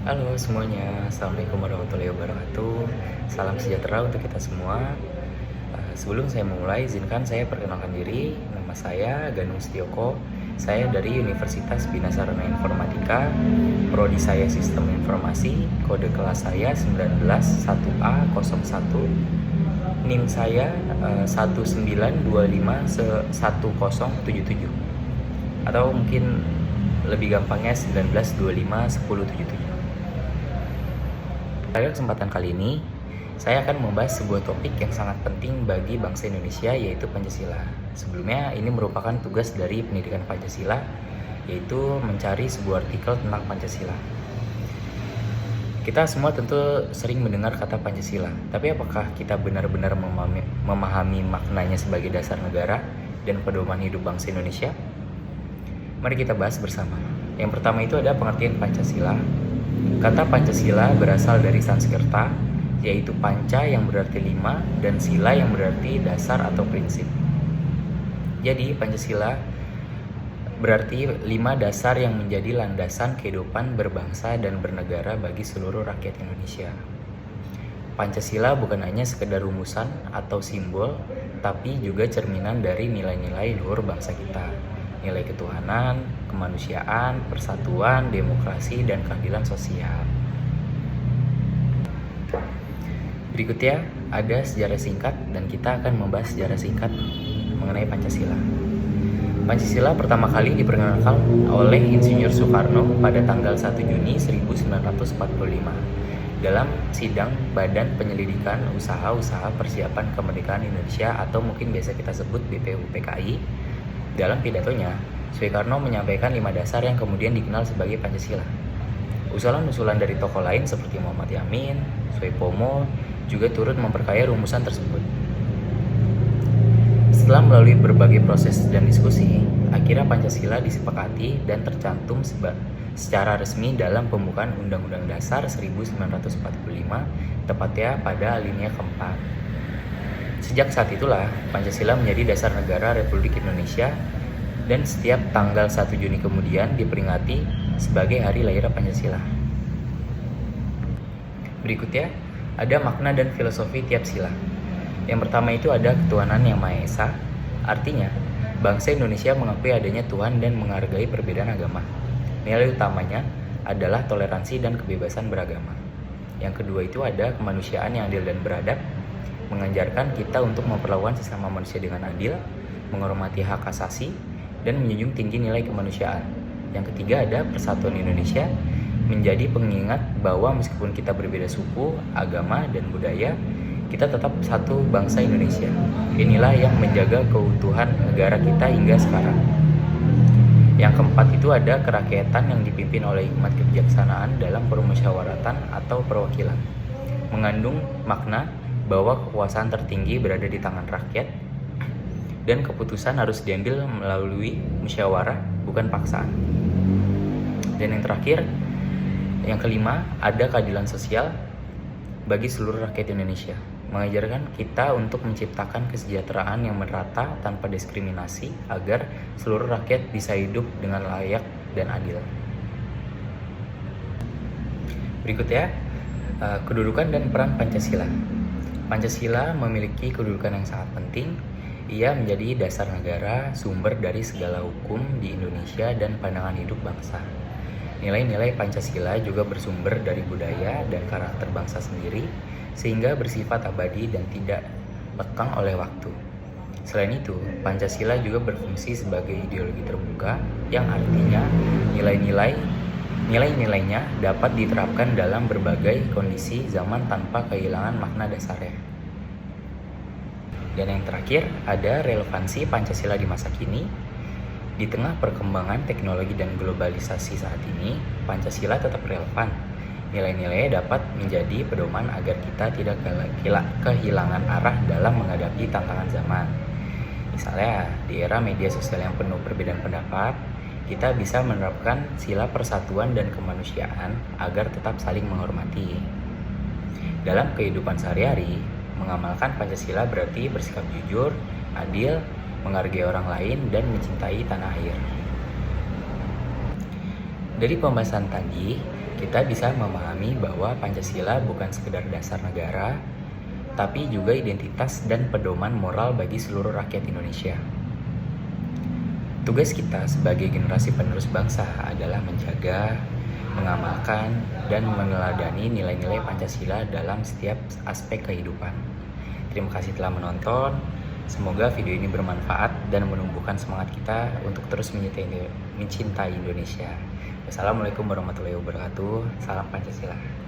Halo semuanya, Assalamualaikum warahmatullahi wabarakatuh. Salam sejahtera untuk kita semua. Sebelum saya memulai, izinkan saya perkenalkan diri. Nama saya Ganung Setioko. Saya dari Universitas Bina Sarana Informatika. Prodi saya Sistem Informasi. Kode kelas saya 191A01. NIM saya 19251077. Atau mungkin lebih gampangnya 19251077. Pada kesempatan kali ini, saya akan membahas sebuah topik yang sangat penting bagi bangsa Indonesia, yaitu Pancasila. Sebelumnya, ini merupakan tugas dari pendidikan Pancasila, yaitu mencari sebuah artikel tentang Pancasila. Kita semua tentu sering mendengar kata Pancasila, tapi apakah kita benar-benar memahami maknanya sebagai dasar negara dan pedoman hidup bangsa Indonesia? Mari kita bahas bersama. Yang pertama itu ada pengertian Pancasila. Kata Pancasila berasal dari Sanskerta, yaitu panca yang berarti 5 dan sila yang berarti dasar atau prinsip. Jadi Pancasila berarti 5 dasar yang menjadi landasan kehidupan berbangsa dan bernegara bagi seluruh rakyat Indonesia. Pancasila bukan hanya sekedar rumusan atau simbol, tapi juga cerminan dari nilai-nilai luhur bangsa kita. Nilai ketuhanan, kemanusiaan, persatuan, demokrasi, dan keadilan sosial. Berikutnya ada sejarah singkat dan kita akan membahas sejarah singkat mengenai Pancasila. Pancasila pertama kali diperkenalkan oleh Insinyur Soekarno pada tanggal 1 Juni 1945 dalam sidang Badan Penyelidikan Usaha-Usaha Persiapan Kemerdekaan Indonesia atau mungkin biasa kita sebut BPUPKI. Dalam pidatonya, Soekarno menyampaikan 5 dasar yang kemudian dikenal sebagai Pancasila. Usulan-usulan dari tokoh lain seperti Muhammad Yamin, Soepomo juga turut memperkaya rumusan tersebut. Setelah melalui berbagai proses dan diskusi, akhirnya Pancasila disepakati dan tercantum secara resmi dalam pembukaan Undang-Undang Dasar 1945, tepatnya pada alinea keempat. Sejak saat itulah, Pancasila menjadi dasar negara Republik Indonesia dan setiap tanggal 1 Juni kemudian diperingati sebagai hari lahir Pancasila. Berikutnya, ada makna dan filosofi tiap sila. Yang pertama itu ada ketuhanan yang Maha Esa, artinya bangsa Indonesia mengakui adanya Tuhan dan menghargai perbedaan agama. Nilai utamanya adalah toleransi dan kebebasan beragama. Yang kedua itu ada kemanusiaan yang adil dan beradab, mengajarkan kita untuk memperlakukan sesama manusia dengan adil, menghormati hak asasi, dan menjunjung tinggi nilai kemanusiaan. Yang ketiga ada persatuan Indonesia, menjadi pengingat bahwa meskipun kita berbeda suku, agama, dan budaya, kita tetap satu bangsa Indonesia. Inilah yang menjaga keutuhan negara kita hingga sekarang. Yang keempat itu ada kerakyatan yang dipimpin oleh hikmat kebijaksanaan dalam permusyawaratan atau perwakilan, mengandung makna bahwa kekuasaan tertinggi berada di tangan rakyat dan keputusan harus diambil melalui musyawarah, bukan paksaan. Dan yang terakhir, yang kelima, ada keadilan sosial bagi seluruh rakyat Indonesia, mengajarkan kita untuk menciptakan kesejahteraan yang merata tanpa diskriminasi agar seluruh rakyat bisa hidup dengan layak dan adil. Berikutnya, kedudukan dan peran Pancasila. Pancasila memiliki kedudukan yang sangat penting. Ia menjadi dasar negara, sumber dari segala hukum di Indonesia dan pandangan hidup bangsa. Nilai-nilai Pancasila juga bersumber dari budaya dan karakter bangsa sendiri, sehingga bersifat abadi dan tidak lekang oleh waktu. Selain itu, Pancasila juga berfungsi sebagai ideologi terbuka, yang artinya nilai-nilainya dapat diterapkan dalam berbagai kondisi zaman tanpa kehilangan makna dasarnya. Dan yang terakhir, ada relevansi Pancasila di masa kini. Di tengah perkembangan teknologi dan globalisasi saat ini, Pancasila tetap relevan. Nilai-nilainya dapat menjadi pedoman agar kita tidak kehilangan arah dalam menghadapi tantangan zaman. Misalnya, di era media sosial yang penuh perbedaan pendapat, kita bisa menerapkan sila persatuan dan kemanusiaan agar tetap saling menghormati. Dalam kehidupan sehari-hari, mengamalkan Pancasila berarti bersikap jujur, adil, menghargai orang lain, dan mencintai tanah air. Dari pembahasan tadi, kita bisa memahami bahwa Pancasila bukan sekedar dasar negara, tapi juga identitas dan pedoman moral bagi seluruh rakyat Indonesia. Tugas kita sebagai generasi penerus bangsa adalah menjaga, mengamalkan, dan meneladani nilai-nilai Pancasila dalam setiap aspek kehidupan. Terima kasih telah menonton. Semoga video ini bermanfaat dan menumbuhkan semangat kita untuk terus mencintai Indonesia. Wassalamualaikum warahmatullahi wabarakatuh. Salam Pancasila.